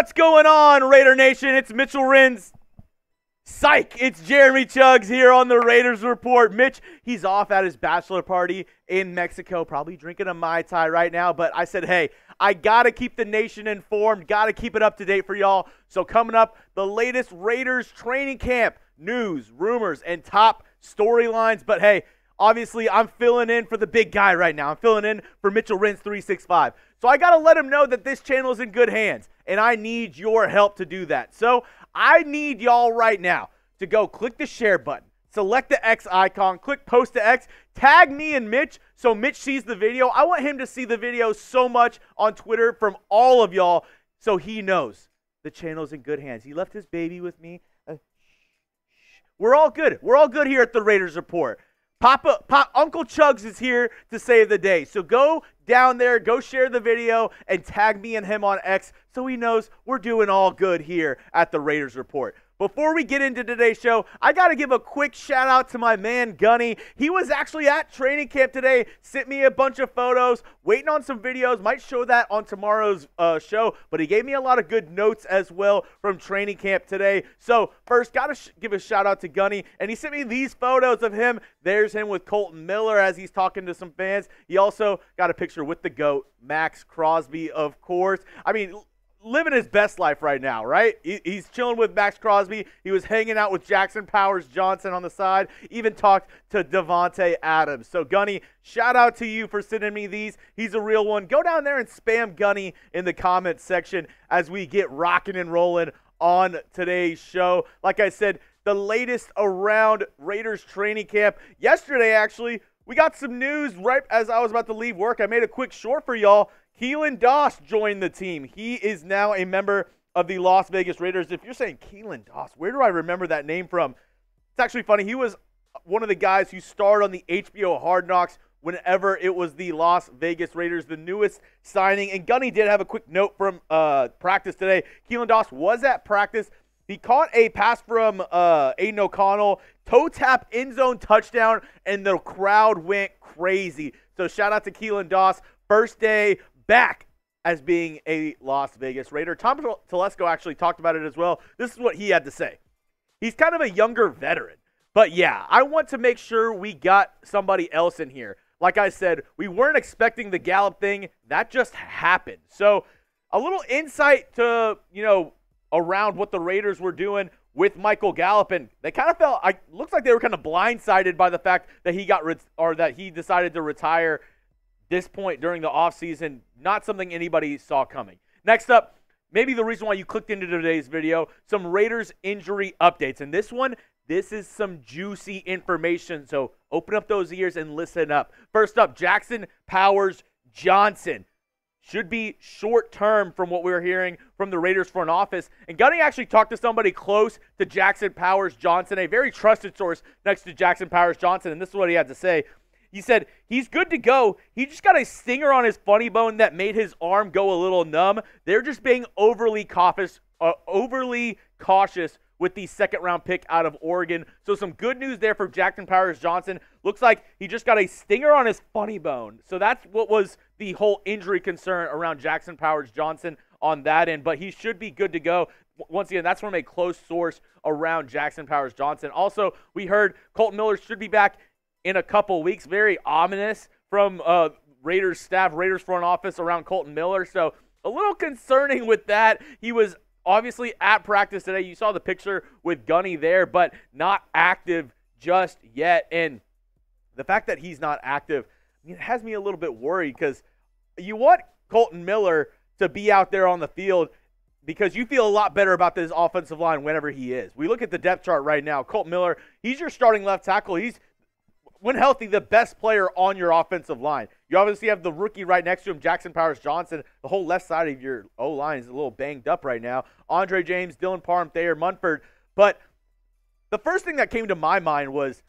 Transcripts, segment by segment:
What's going on, Raider Nation? It's Mitchell Rins. Psych, it's Jeremy Chuggs here on the Raiders Report. Mitch, he's off at his bachelor party in Mexico, probably drinking a Mai Tai right now, but I said, hey, I got to keep the nation informed, got to keep it up to date for y'all. So coming up, the latest Raiders training camp news, rumors, and top storylines. But hey, obviously, I'm filling in for the big guy right now. I'm filling in for Mitchell Rins 365. So I got to let him know that this channel is in good hands, and I need your help to do that. So I need y'all right now to go click the share button, select the X icon, click post to X, tag me and Mitch so Mitch sees the video. I want him to see the video so much on Twitter from all of y'all so he knows the channel's in good hands. He left his baby with me. We're all good. We're all good here at the Raiders Report. Uncle Chuggs is here to save the day. So go down there, go share the video, and tag me and him on X so he knows we're doing all good here at the Raiders Report. Before we get into today's show, I got to give a quick shout out to my man Gunny. He was actually at training camp today, sent me a bunch of photos, waiting on some videos, might show that on tomorrow's show, but he gave me a lot of good notes as well from training camp today. So first, got to give a shout out to Gunny, and he sent me these photos of him. There's him with Kolton Miller as he's talking to some fans. He also got a picture with the GOAT, Max Crosby, of course. I mean, living his best life right now, right? He's chilling with Max Crosby. He was hanging out with Jackson Powers Johnson on the side. Even talked to Davante Adams. So, Gunny, shout out to you for sending me these. He's a real one. Go down there and spam Gunny in the comments section as we get rocking and rolling on today's show. Like I said, the latest around Raiders training camp. Yesterday, actually, we got some news right as I was about to leave work. I made a quick short for y'all. Keelan Doss joined the team. He is now a member of the Las Vegas Raiders. If you're saying Keelan Doss, where do I remember that name from? It's actually funny. He was one of the guys who starred on the HBO Hard Knocks whenever it was the Las Vegas Raiders, the newest signing. And Gunny did have a quick note from practice today. Keelan Doss was at practice. He caught a pass from Aidan O'Connell, toe tap end zone touchdown, and the crowd went crazy. So shout out to Keelan Doss. First day back as being a Las Vegas Raider. Tom Telesco actually talked about it as well. This is what he had to say. He's kind of a younger veteran. But yeah, I want to make sure we got somebody else in here. Like I said, we weren't expecting the Gallup thing. That just happened. So a little insight to, around what the Raiders were doing with Michael Gallup, and they kind of felt, looks like they were kind of blindsided by the fact that he decided to retire this point during the offseason. Not something anybody saw coming. Next up, maybe the reason why you clicked into today's video, some Raiders injury updates. And this is some juicy information, so open up those ears and listen up. First up, Jackson Powers Johnson. Should be short-term from what we're hearing from the Raiders front office. And Gunny actually talked to somebody close to Jackson Powers Johnson, a very trusted source next to Jackson Powers Johnson, and this is what he had to say. He said, he's good to go. He just got a stinger on his funny bone that made his arm go a little numb. They're just being overly cautious with the second-round pick out of Oregon. So some good news there for Jackson Powers Johnson. Looks like he just got a stinger on his funny bone. So that's what was the whole injury concern around Jackson Powers Johnson on that end. But he should be good to go. Once again, that's from a close source around Jackson Powers Johnson. Also, we heard Kolton Miller should be back in a couple weeks. Very ominous from Raiders staff, Raiders front office around Kolton Miller. So a little concerning with that. He was obviously at practice today. You saw the picture with Gunny there, but not active just yet. And the fact that he's not active, it has me a little bit worried, because you want Kolton Miller to be out there on the field because you feel a lot better about this offensive line whenever he is. We look at the depth chart right now. Kolton Miller, he's your starting left tackle. He's, when healthy, the best player on your offensive line. You obviously have the rookie right next to him, Jackson Powers Johnson. The whole left side of your O-line is a little banged up right now. Andre James, Dylan Parham, Thayer Munford. But the first thing that came to my mind was,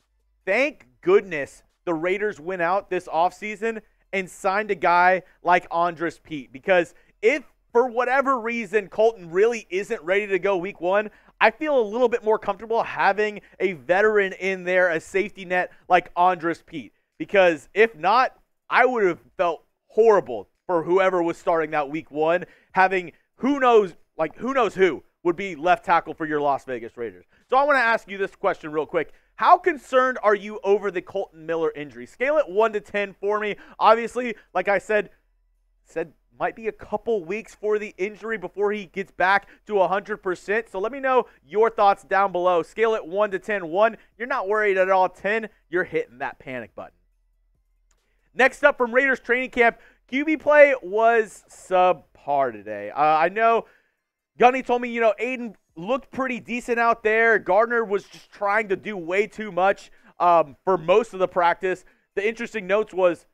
thank goodness the Raiders went out this offseason and signed a guy like Andres Pete. Because if, for whatever reason, Kolton really isn't ready to go week one, I feel a little bit more comfortable having a veteran in there, a safety net like Andres Pete. Because if not, I would have felt horrible for whoever was starting that week one, having, who knows, like, who knows who would be left tackle for your Las Vegas Raiders. So I want to ask you this question real quick. How concerned are you over the Kolton Miller injury? Scale it 1 to 10 for me. Obviously, like I said might be a couple weeks for the injury before he gets back to 100%. So let me know your thoughts down below. Scale it 1 to 10. 1, you're not worried at all. 10, you're hitting that panic button. Next up from Raiders training camp, QB play was subpar today. I know Gunny told me, Aidan looked pretty decent out there. Gardner was just trying to do way too much for most of the practice. The interesting notes was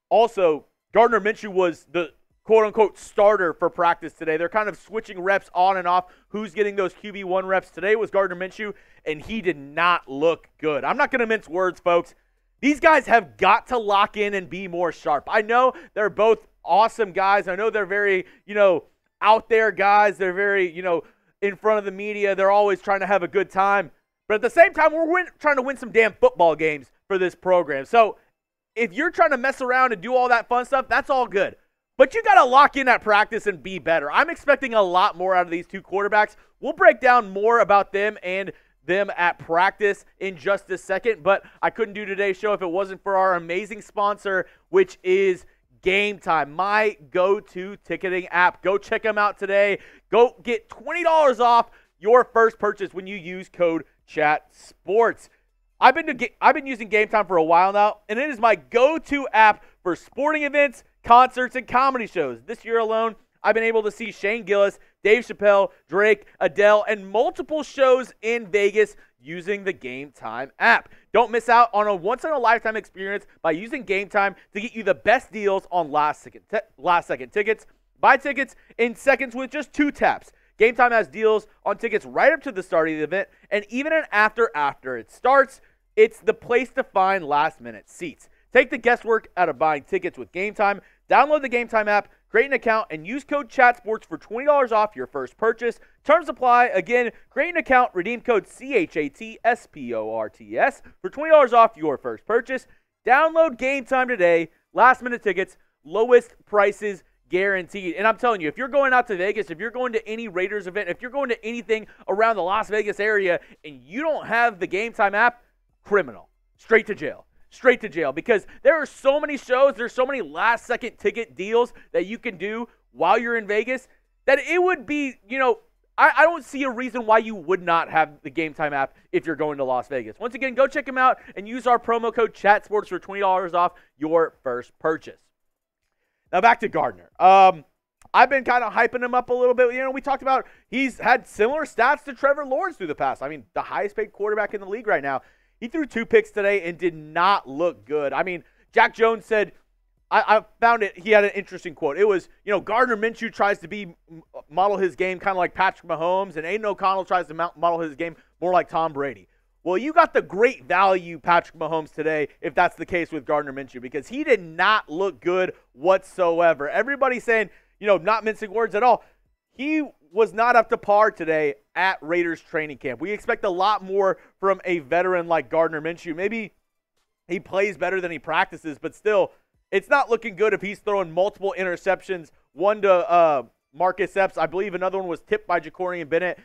also Gardner Minshew was the quote-unquote starter for practice today. They're kind of switching reps on and off. Who's getting those QB1 reps? Today was Gardner Minshew, and he did not look good. I'm not going to mince words, folks. These guys have got to lock in and be more sharp. I know they're both awesome guys. I know they're very, out there guys. They're very, in front of the media. They're always trying to have a good time. But at the same time, we're trying to win some damn football games for this program. So if you're trying to mess around and do all that fun stuff, that's all good. But you got to lock in at practice and be better. I'm expecting a lot more out of these two quarterbacks. We'll break down more about them and them at practice in just a second, but I couldn't do today's show if it wasn't for our amazing sponsor, which is Game Time, my go-to ticketing app. Go check them out today. Go get $20 off your first purchase when you use code CHATSPORTS. I've been using Game Time for a while now, and it is my go-to app for sporting events, concerts, and comedy shows. This year alone, I've been able to see Shane Gillis, Dave Chappelle, Drake, Adele, and multiple shows in Vegas using the Game Time app. Don't miss out on a once-in-a-lifetime experience by using Game Time to get you the best deals on last-second tickets. Buy tickets in seconds with just 2 taps. Game Time has deals on tickets right up to the start of the event, and even after it starts. It's the place to find last-minute seats. Take the guesswork out of buying tickets with Game Time. Download the Game Time app, create an account, and use code CHATSPORTS for $20 off your first purchase. Terms apply. Again, create an account, redeem code CHATSPORTS for $20 off your first purchase. Download Game Time today. Last-minute tickets, lowest prices guaranteed. And I'm telling you, if you're going out to Vegas, if you're going to any Raiders event, if you're going to anything around the Las Vegas area, and you don't have the Game Time app, criminal. Straight to jail. Straight to jail, because there are so many shows, there's so many last-second ticket deals that you can do while you're in Vegas that it would be, I don't see a reason why you would not have the Game Time app if you're going to Las Vegas. Once again, go check them out and use our promo code CHATSPORTS for $20 off your first purchase. Now back to Gardner. I've been kind of hyping him up a little bit. We talked about he's had similar stats to Trevor Lawrence through the past. I mean, the highest-paid quarterback in the league right now. He threw 2 picks today and did not look good. I mean, Jack Jones said, I found it, he had an interesting quote. It was, Gardner Minshew tries to model his game kind of like Patrick Mahomes, and Aidan O'Connell tries to model his game more like Tom Brady. Well, you got the great value Patrick Mahomes today, if that's the case with Gardner Minshew, because he did not look good whatsoever. Everybody's saying, not mincing words at all. He was not up to par today at Raiders training camp. We expect a lot more from a veteran like Gardner Minshew. Maybe he plays better than he practices, but still, it's not looking good if he's throwing multiple interceptions. One to Marcus Epps. I believe another one was tipped by Jacorian Bennett,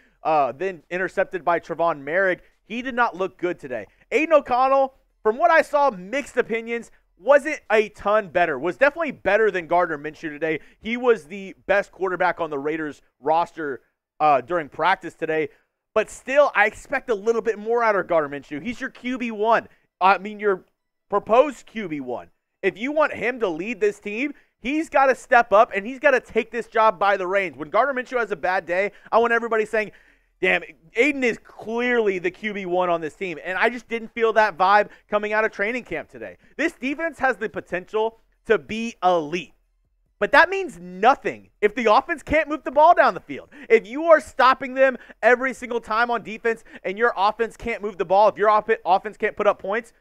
then intercepted by Trevon Merrick. He did not look good today. Aidan O'Connell, from what I saw, mixed opinions. Wasn't a ton better. Was definitely better than Gardner Minshew today. He was the best quarterback on the Raiders roster during practice today. But still, I expect a little bit more out of Gardner Minshew. He's your QB1. Your proposed QB1. If you want him to lead this team, he's got to step up, and he's got to take this job by the reins. When Gardner Minshew has a bad day, I want everybody saying, damn, Aidan is clearly the QB1 on this team. And I just didn't feel that vibe coming out of training camp today. This defense has the potential to be elite. But that means nothing if the offense can't move the ball down the field. If you are stopping them every single time on defense and your offense can't move the ball, if your offense can't put up points,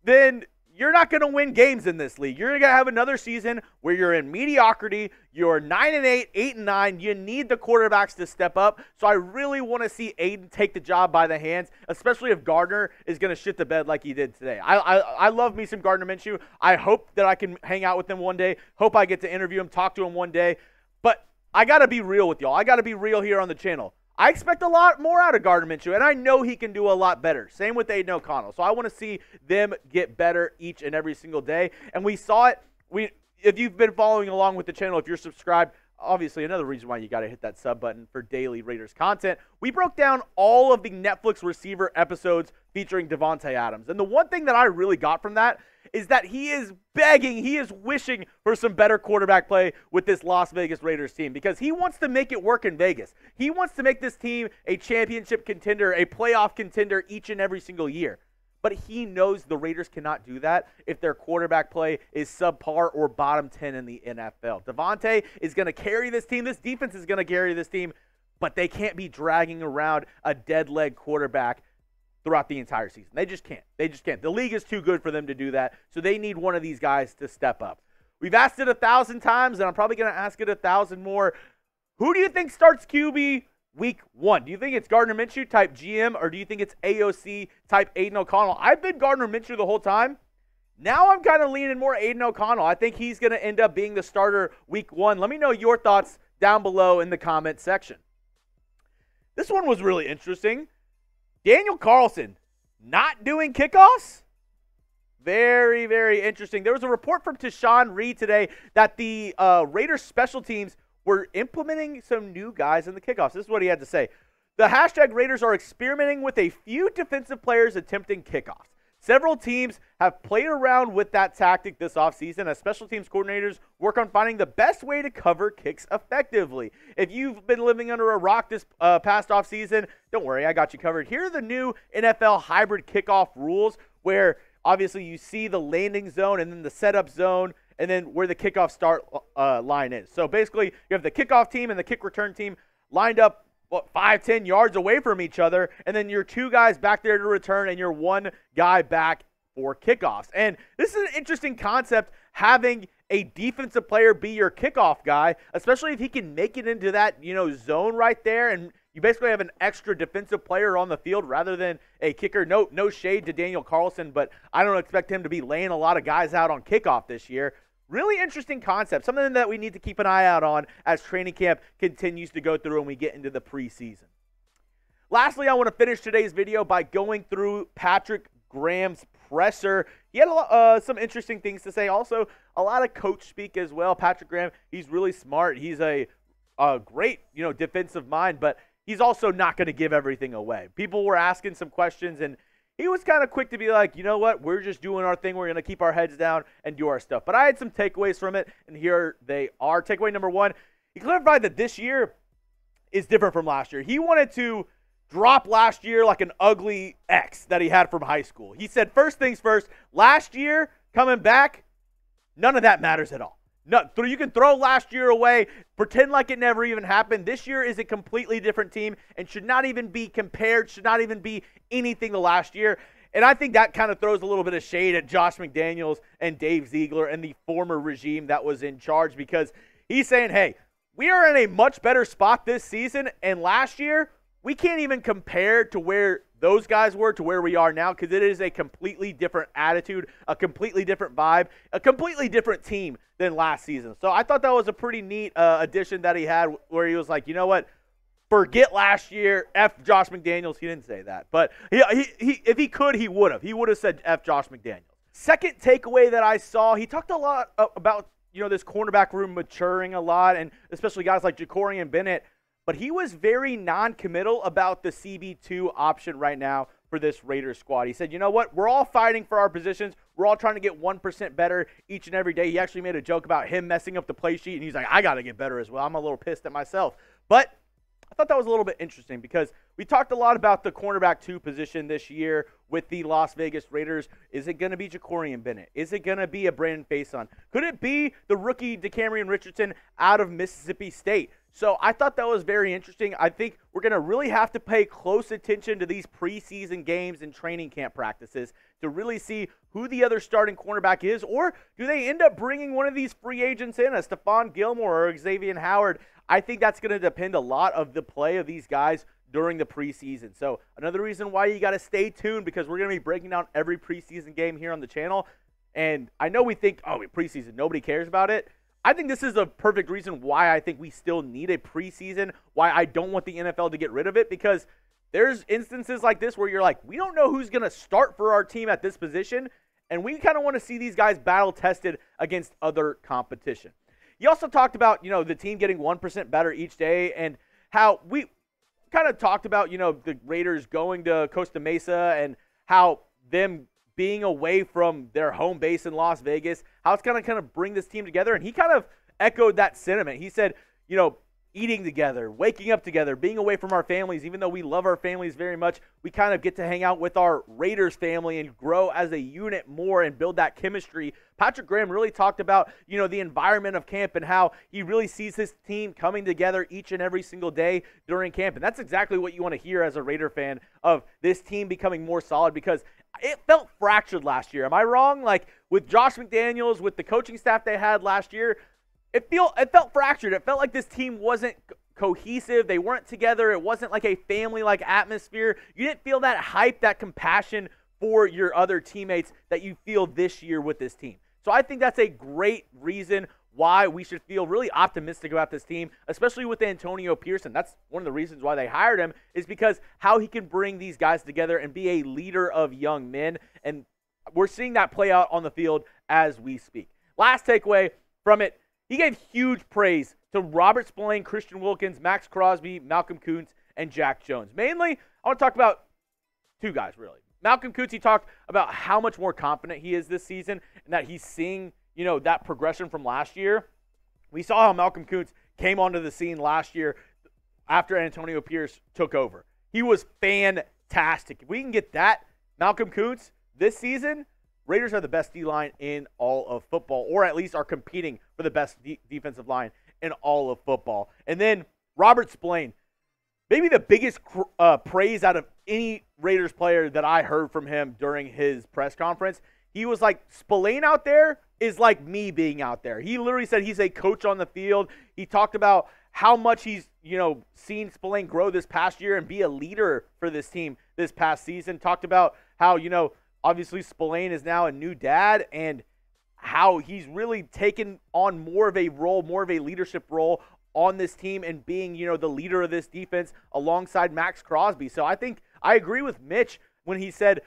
then you're not going to win games in this league. You're going to have another season where you're in mediocrity. You're 9-8, 8-9. You need the quarterbacks to step up. So I really want to see Aidan take the job by the hands, especially if Gardner is going to shit the bed like he did today. I love me some Gardner Minshew. I hope that I can hang out with him one day. Hope I get to interview him, talk to him one day. But I got to be real with y'all. I got to be real here on the channel. I expect a lot more out of Gardner Minshew, and I know he can do a lot better. Same with Aidan O'Connell. So I want to see them get better each and every single day. And we saw it. If you've been following along with the channel, if you're subscribed, obviously another reason why you got to hit that sub button for daily Raiders content. We broke down all of the Netflix receiver episodes featuring Davante Adams. And the one thing that I really got from that is that he is begging, he is wishing for some better quarterback play with this Las Vegas Raiders team because he wants to make it work in Vegas. He wants to make this team a championship contender, a playoff contender each and every single year. But he knows the Raiders cannot do that if their quarterback play is subpar or bottom 10 in the NFL. Davante is going to carry this team. This defense is going to carry this team, but they can't be dragging around a dead leg quarterback throughout the entire season. They just can't. They just can't. The league is too good for them to do that, so they need one of these guys to step up. We've asked it 1,000 times, and I'm probably going to ask it 1,000 more. Who do you think starts QB Week 1? Do you think it's Gardner Minshew type GM, or do you think it's AOC type Aidan O'Connell? I've been Gardner Minshew the whole time. Now I'm kind of leaning more Aidan O'Connell. I think he's going to end up being the starter Week 1. Let me know your thoughts down below in the comment section. This one was really interesting. Daniel Carlson not doing kickoffs? Very, very interesting. There was a report from Tashawn Reed today that the Raiders special teams were implementing some new guys in the kickoffs. This is what he had to say. The hashtag Raiders are experimenting with a few defensive players attempting kickoffs. Several teams have played around with that tactic this offseason as special teams coordinators work on finding the best way to cover kicks effectively. If you've been living under a rock this past offseason, don't worry, I got you covered. Here are the new NFL hybrid kickoff rules where obviously you see the landing zone and then the setup zone and then where the kickoff start line is. So basically, you have the kickoff team and the kick return team lined up 5-10 yards away from each other, and then your two guys back there to return and your one guy back for kickoffs. And this is an interesting concept, having a defensive player be your kickoff guy, especially if he can make it into that, zone right there, and you basically have an extra defensive player on the field rather than a kicker. No shade to Daniel Carlson, but I don't expect him to be laying a lot of guys out on kickoff this year. Really interesting concept, something that we need to keep an eye out on as training camp continues to go through and we get into the preseason. Lastly, I want to finish today's video by going through Patrick Graham's presser. He had some interesting things to say. Also, a lot of coach speak as well. Patrick Graham, he's really smart. He's a great, defensive mind, but he's also not going to give everything away. People were asking some questions, and he was kind of quick to be like, you know what, we're just doing our thing. We're going to keep our heads down and do our stuff. But I had some takeaways from it, and here they are. Takeaway number 1, he clarified that this year is different from last year. He wanted to drop last year like an ugly X that he had from high school. He said, first things first, last year coming back, none of that matters at all. No, you can throw last year away, pretend like it never even happened. This year is a completely different team and should not even be compared, should not even be anything to last year. And I think that kind of throws a little bit of shade at Josh McDaniels and Dave Ziegler and the former regime that was in charge, because he's saying, hey, we are in a much better spot this season, and last year we can't even compare to where those guys were to where we are now, because it is a completely different attitude, a completely different vibe, a completely different team than last season. So I thought that was a pretty neat addition that he had, where he was like, you know what, forget last year, F Josh McDaniels. He didn't say that, but he if he could, he would have. He would have said F Josh McDaniels. Second takeaway that I saw, he talked a lot about, this cornerback room maturing a lot, and especially guys like Jacorian Bennett. But he was very non-committal about the CB2 option right now for this Raiders squad. He said, you know what, we're all fighting for our positions. We're all trying to get 1% better each and every day. He actually made a joke about him messing up the play sheet, and he's like, I got to get better as well. I'm a little pissed at myself. But I thought that was a little bit interesting, because we talked a lot about the cornerback 2 position this year with the Las Vegas Raiders. Is it going to be Jacorian Bennett? Is it going to be a Brandon Faison? Could it be the rookie DeCamerion Richardson out of Mississippi State? So I thought that was very interesting. I think we're going to really have to pay close attention to these preseason games and training camp practices to really see who the other starting cornerback is, or do they end up bringing one of these free agents in, a Stephon Gilmore or Xavier Howard? I think that's going to depend a lot of the play of these guys during the preseason. So another reason why you got to stay tuned, because we're going to be breaking down every preseason game here on the channel. And I know we think, oh, preseason, nobody cares about it. I think this is a perfect reason why I think we still need a preseason, why I don't want the NFL to get rid of it, because there's instances like this where you're like, we don't know who's going to start for our team at this position, and we kind of want to see these guys battle tested against other competition. You also talked about, the team getting 1% better each day, and how we kind of talked about, the Raiders going to Costa Mesa and how them being away from their home base in Las Vegas, how it's going to kind of bring this team together. And he kind of echoed that sentiment. He said, eating together, waking up together, being away from our families, even though we love our families very much, we kind of get to hang out with our Raiders family and grow as a unit more and build that chemistry. Patrick Graham really talked about, the environment of camp and how he really sees his team coming together each and every single day during camp. And that's exactly what you want to hear as a Raider fan, of this team becoming more solid, because it felt fractured last year. Am I wrong? Like with Josh McDaniels, with the coaching staff they had last year, it felt fractured. It felt like this team wasn't cohesive. They weren't together. It wasn't like a family-like atmosphere. You didn't feel that hype, that compassion for your other teammates that you feel this year with this team. So I think that's a great reason why we should feel really optimistic about this team, especially with Antonio Pearson. That's one of the reasons why they hired him, is because how he can bring these guys together and be a leader of young men. And we're seeing that play out on the field as we speak. Last takeaway from it, he gave huge praise to Robert Spillane, Christian Wilkins, Max Crosby, Malcolm Kuntz, and Jack Jones. Mainly, I want to talk about two guys, really. Malcolm Kuntz, he talked about how much more confident he is this season and that he's seeing, that progression from last year. We saw how Malcolm Kuntz came onto the scene last year after Antonio Pierce took over. He was fantastic. If we can get that Malcolm Kuntz this season, Raiders are the best D-line in all of football, or at least are competing for the best defensive line in all of football. And then Robert Spillane, maybe the biggest praise out of any Raiders player that I heard from him during his press conference. He was like, Spillane out there is like me being out there. He literally said he's a coach on the field. He talked about how much he's, seen Spillane grow this past year and be a leader for this team this past season. Talked about how, obviously Spillane is now a new dad, and how he's really taken on more of a role, more of a leadership role on this team, and being, the leader of this defense alongside Max Crosby. So I think I agree with Mitch when he said,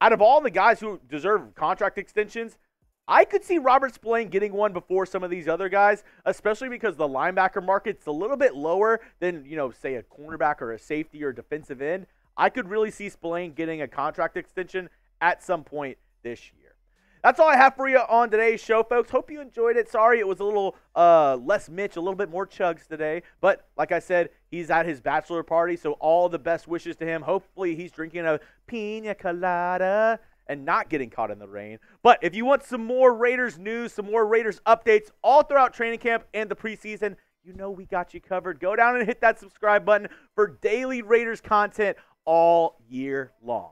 out of all the guys who deserve contract extensions, I could see Robert Spillane getting one before some of these other guys, especially because the linebacker market's a little bit lower than, say a cornerback or a safety or defensive end. I could really see Spillane getting a contract extension at some point this year. That's all I have for you on today's show, folks. Hope you enjoyed it. Sorry it was a little less Mitch, a little bit more Chuggs today. But like I said, he's at his bachelor party, so all the best wishes to him. Hopefully he's drinking a pina colada and not getting caught in the rain. But if you want some more Raiders news, some more Raiders updates all throughout training camp and the preseason, we got you covered. Go down and hit that subscribe button for daily Raiders content all year long.